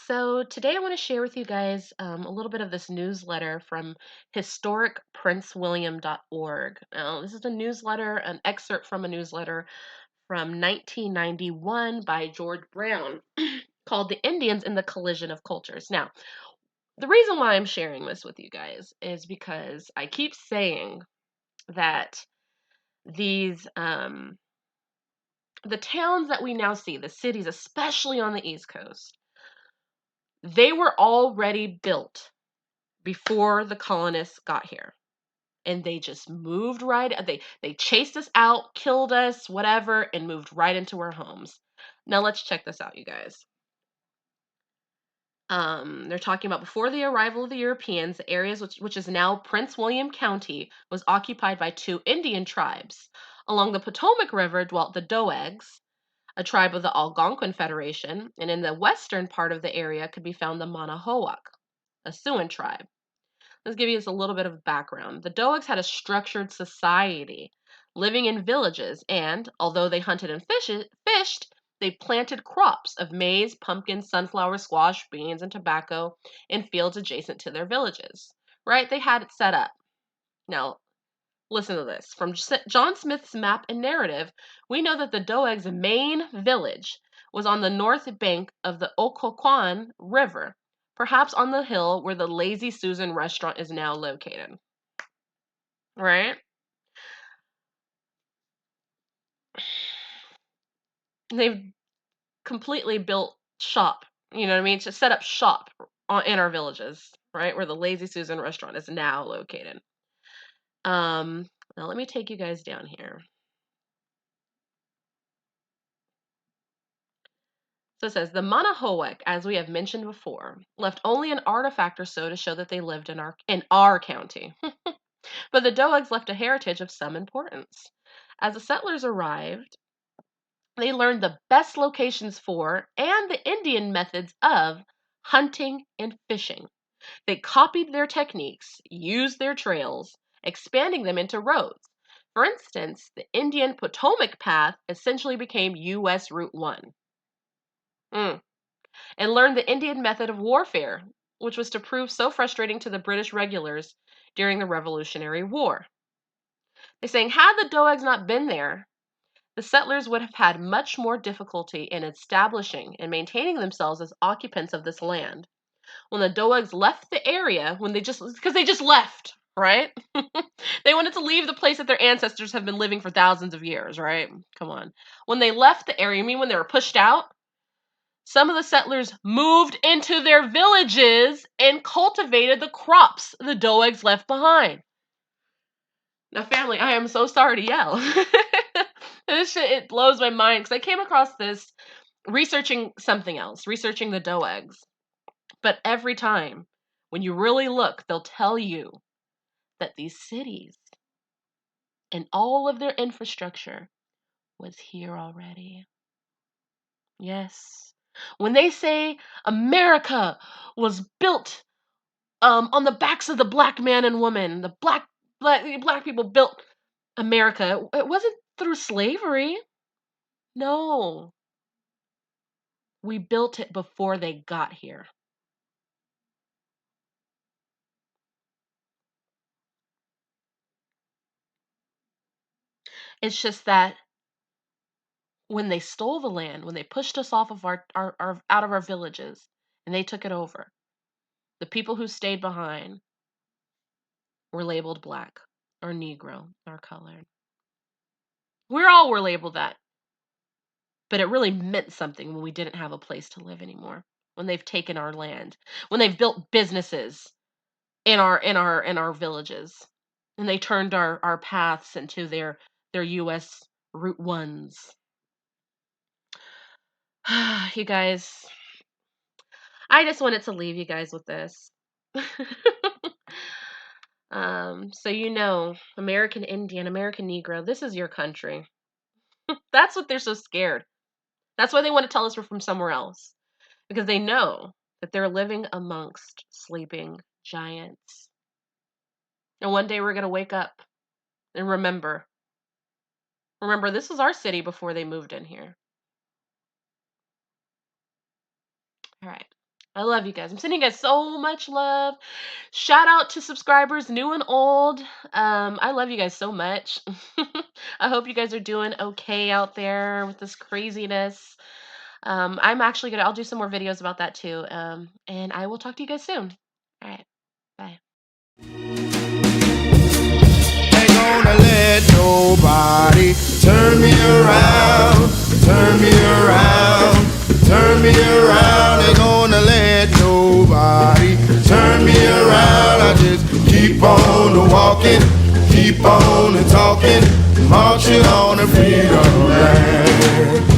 So today I want to share with you guys a little bit of this newsletter from historicprincewilliam.org. Now, this is a newsletter, an excerpt from a newsletter from 1991 by George Brown called The Indians in the Collision of Cultures. Now, the reason why I'm sharing this with you guys is because I keep saying that these, the towns that we now see, the cities, especially on the East Coast, they were already built before the colonists got here, and they just moved right they chased us out, killed us, whatever, and moved right into our homes. Now let's check this out, you guys. They're talking about before the arrival of the Europeans, the areas which is now Prince William County was occupied by two Indian tribes. Along the Potomac River dwelt the Doegs, a tribe of the Algonquin Federation, and in the western part of the area could be found the Manahoac, a Siouan tribe. Let's give you just a little bit of background. The Doegs had a structured society, living in villages, and although they hunted and fished, they planted crops of maize, pumpkins, sunflower, squash, beans, and tobacco in fields adjacent to their villages. Right? They had it set up. Now, listen to this. From John Smith's map and narrative, we know that the Doegs' main village was on the north bank of the Occoquan River, perhaps on the hill where the Lazy Susan restaurant is now located. Right? They've completely built shop, you know what I mean? To set up shop in our villages, right? Where the Lazy Susan restaurant is now located. Now let me take you guys down here. So it says the Manahoac, as we have mentioned before, left only an artifact or so to show that they lived in our county. But the Doegs left a heritage of some importance. As the settlers arrived, they learned the best locations for and the Indian methods of hunting and fishing. They copied their techniques, used their trails, expanding them into roads. For instance, the Indian Potomac Path essentially became US Route 1. Mm. And learned the Indian method of warfare, which was to prove so frustrating to the British regulars during the Revolutionary War. They're saying, had the Doegs not been there, the settlers would have had much more difficulty in establishing and maintaining themselves as occupants of this land. When the Doegs left the area, because they just left, right? They wanted to leave the place that their ancestors have been living for thousands of years, right? Come on. When they left the area, you mean when they were pushed out? Some of the settlers moved into their villages and cultivated the crops the Doegs left behind. Now, family, I am so sorry to yell. This shit, it blows my mind because I came across this researching something else, researching the Doegs. But every time, when you really look, they'll tell you that these cities and all of their infrastructure was here already. Yes. When they say America was built on the backs of the black man and woman, the black people built America. It wasn't through slavery. No, we built it before they got here. It's just that when they stole the land, when they pushed us off of our out of our villages and they took it over, the people who stayed behind were labeled black or Negro or colored. Were labeled that. But it really meant something when we didn't have a place to live anymore. When they've taken our land, when they've built businesses in our villages, and they turned our paths into their US Route Ones. You guys, I just wanted to leave you guys with this. So American Indian, American Negro, this is your country. That's what they're so scared. That's why they want to tell us we're from somewhere else. Because they know that they're living amongst sleeping giants. And one day we're going to wake up and remember, this was our city before they moved in here. All right. I love you guys. I'm sending you guys so much love. Shout out to subscribers, new and old. I love you guys so much. I hope you guys are doing okay out there with this craziness. I'm actually I'll do some more videos about that too. And I will talk to you guys soon. All right. Bye. Ain't gonna let nobody turn me around, turn me around, turn me around. Ain't gonna let nobody turn me around. I just keep on walking, keep on talking, marching on the freedom line.